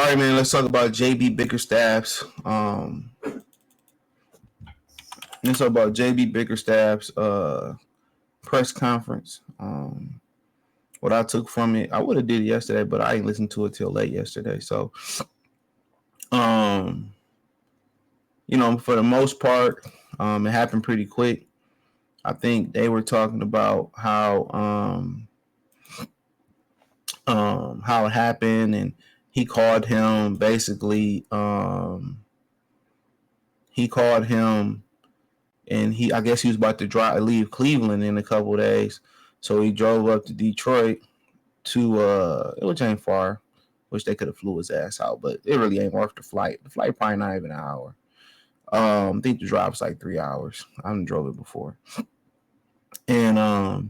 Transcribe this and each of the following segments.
right, man. Let's talk about JB Bickerstaff's. Let's talk about JB Bickerstaff's press conference. What I took from it, I would have did it yesterday, but I ain't listened to it till late yesterday. So, for the most part, it happened pretty quick. I think they were talking about how it happened, and he called him basically. He called him, and I guess he was about to leave Cleveland in a couple of days, so he drove up to Detroit which ain't far, which they could have flew his ass out, but it really ain't worth the flight. The flight probably not even an hour. I think the drive's like 3 hours. I haven't drove it before, and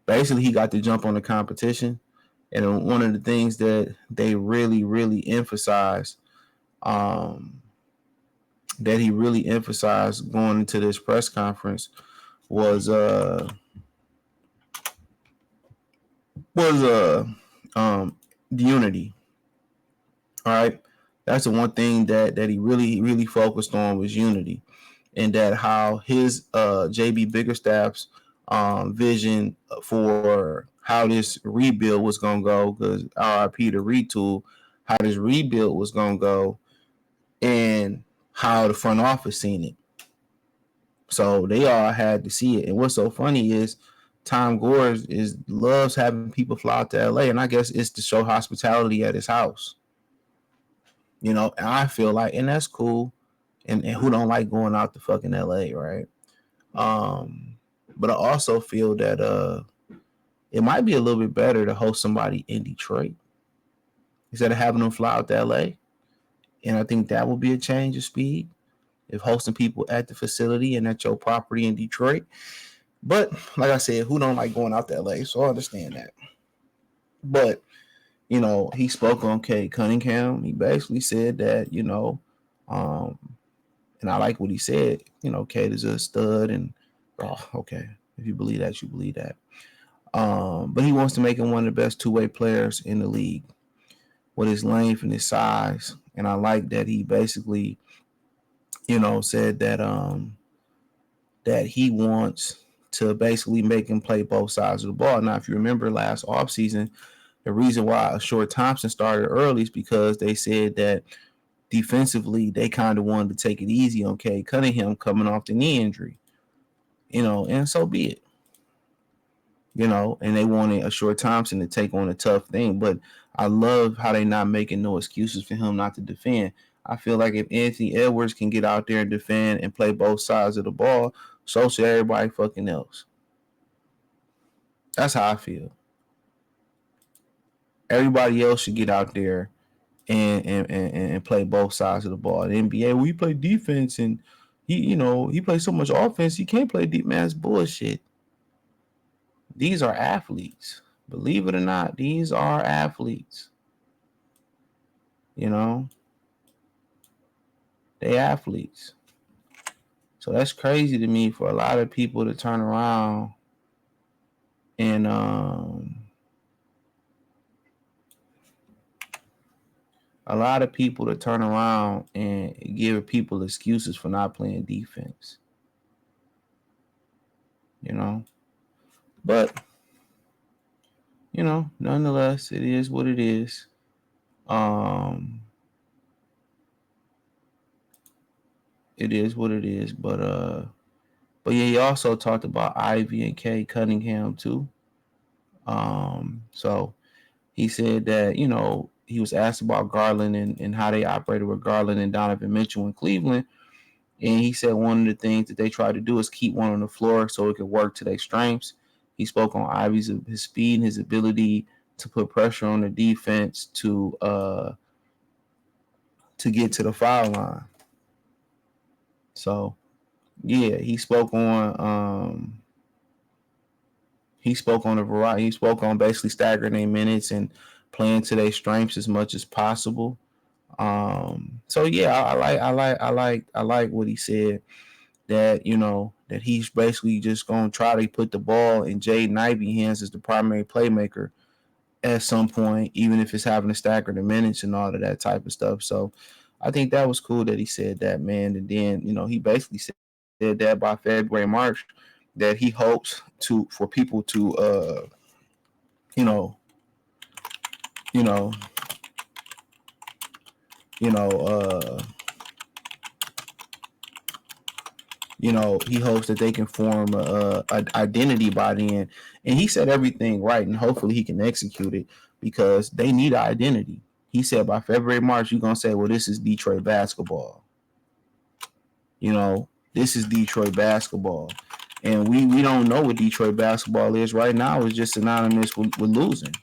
basically he got to jump on the competition. And one of the things that they really, really emphasized, that he really emphasized going into this press conference was the unity. All right, that's the one thing that he really, really focused on was unity, and that how his JB Bickerstaff's vision for how this rebuild was gonna go, because RIP to retool, how this rebuild was gonna go, and how the front office seen it. So they all had to see it. And what's so funny is Tom Gore loves having people fly out to LA, and I guess it's to show hospitality at his house. And I feel like, and that's cool. And who don't like going out to fucking LA, right? But I also feel that it might be a little bit better to host somebody in Detroit instead of having them fly out to LA. And I think that would be a change of speed if hosting people at the facility and at your property in Detroit. But like I said, who don't like going out to LA? So I understand that. But, he spoke on Cade Cunningham. He basically said that, and I like what he said. Cade is a stud, and okay, if you believe that, you believe that. But he wants to make him one of the best two-way players in the league with his length and his size. And I like that he basically, said that that he wants to basically make him play both sides of the ball. Now, if you remember last offseason, the reason why Short Thompson started early is because they said that defensively they kind of wanted to take it easy on Cade Cunningham coming off the knee injury. And so be it. And they wanted a Short Thompson to take on a tough thing. But I love how they not making no excuses for him not to defend. I feel like if Anthony Edwards can get out there and defend and play both sides of the ball, so should everybody fucking else. That's how I feel. Everybody else should get out there and play both sides of the ball. In the NBA, we play defense, and he plays so much offense, he can't play deep. Man, it's bullshit. These are athletes. Believe it or not, these are athletes. They athletes. So that's crazy to me for a lot of people to turn around and give people excuses for not playing defense. But nonetheless, it is what it is. It is what it is. But yeah, he also talked about Ivy and Cade Cunningham too. So he said that, he was asked about Garland and how they operated with Garland and Donovan Mitchell in Cleveland. And he said one of the things that they try to do is keep one on the floor so it could work to their strengths. He spoke on Ivy's his speed and his ability to put pressure on the defense to get to the foul line. So yeah, he spoke on a variety. He spoke on basically staggering their minutes and playing to their strengths as much as possible. So yeah, I like what he said, that that he's basically just gonna try to put the ball in Jaden Ivey's hands as the primary playmaker at some point, even if it's having to stagger the minutes and all of that type of stuff. So I think that was cool that he said that, man. And then, he basically said that by February, March, that he hopes for people to, you know, you know, you know, uh, he hopes that they can form a identity by then. And he said everything right, and hopefully he can execute it because they need an identity. He said by February, March, you're gonna say, well, this is Detroit basketball. This is Detroit basketball. And we don't know what Detroit basketball is right now. It's just synonymous with losing.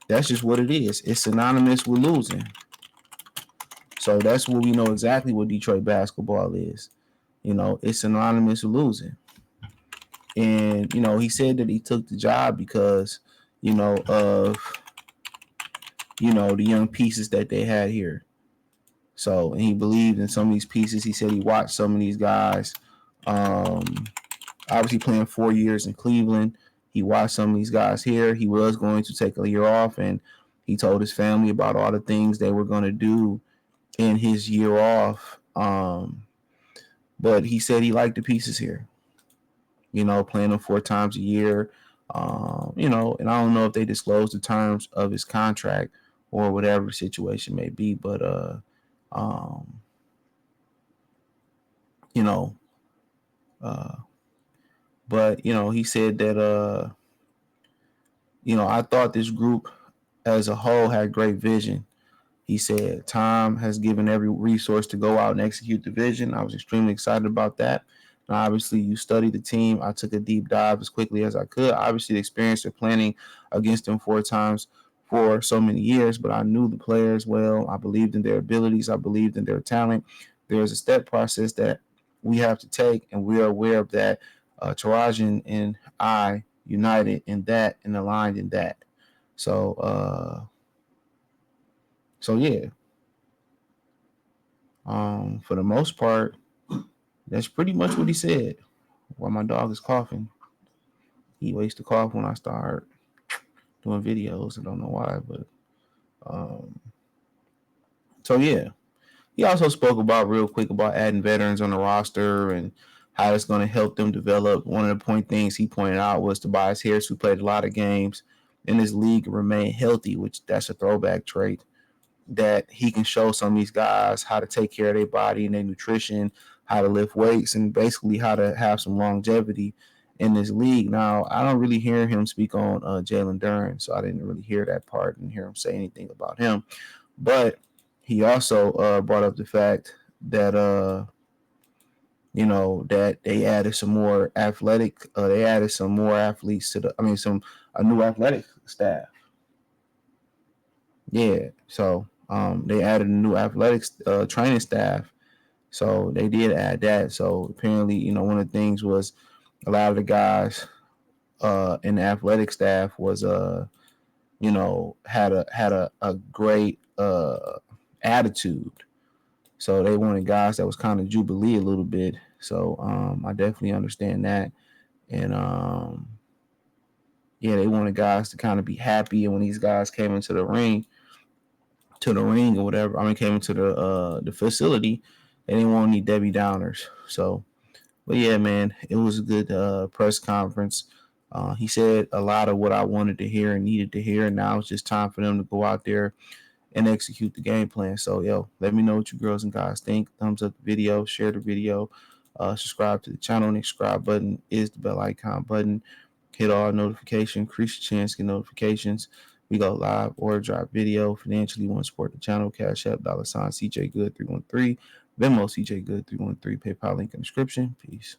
That's just what it is. It's synonymous with losing. So that's what we know exactly what Detroit basketball is. It's synonymous with losing. And, he said that he took the job because, of, the young pieces that they had here. So, and he believed in some of these pieces. He said he watched some of these guys, obviously playing 4 years in Cleveland. He watched some of these guys here. He was going to take a year off, and he told his family about all the things they were going to do in his year off. But he said he liked the pieces here. Playing them 4 times a year. And I don't know if they disclosed the terms of his contract or whatever the situation may be, but you know, but he said that I thought this group as a whole had great vision. He said Tom has given every resource to go out and execute the vision. I was extremely excited about that. And obviously, you studied the team. I took a deep dive as quickly as I could. Obviously, the experience of planning against them 4 times for so many years, but I knew the players well. I believed in their abilities. I believed in their talent. There's a step process that we have to take, and we are aware of that. Tarajan and I united in that and aligned in that. So yeah. For the most part, that's pretty much what he said. While my dog is coughing, he waits to cough when I start doing videos. I don't know why, but um, so yeah. He also spoke about real quick about adding veterans on the roster and how it's going to help them develop. One of the things he pointed out was Tobias Harris, who played a lot of games in this league, remain healthy, which that's a throwback trait. That he can show some of these guys how to take care of their body and their nutrition, how to lift weights, and basically how to have some longevity in this league. Now, I don't really hear him speak on Jalen Duren, so I didn't really hear that part and hear him say anything about him. But he also brought up the fact that that they added some more they added some more athletes to a new athletic staff. Yeah, so they added a new athletics training staff. So they did add that. So apparently, one of the things was a lot of the guys in the athletic staff was had a great attitude. So they wanted guys that was kind of jubilee a little bit. So I definitely understand that. And yeah, they wanted guys to kind of be happy. And when these guys came into the ring or whatever, came into the facility, they didn't want any Debbie Downers. So, but yeah, man, it was a good press conference. He said a lot of what I wanted to hear and needed to hear. And now it's just time for them to go out there and execute the game plan. So, let me know what you girls and guys think. Thumbs up the video, share the video, subscribe to the channel. And the subscribe button is the bell icon button. Hit all notifications, increase your chance to get notifications. We go live or drop video. Financially, want to support the channel, Cash App, $CJ Good 313, Venmo CJ Good 313, PayPal link in the description. Peace.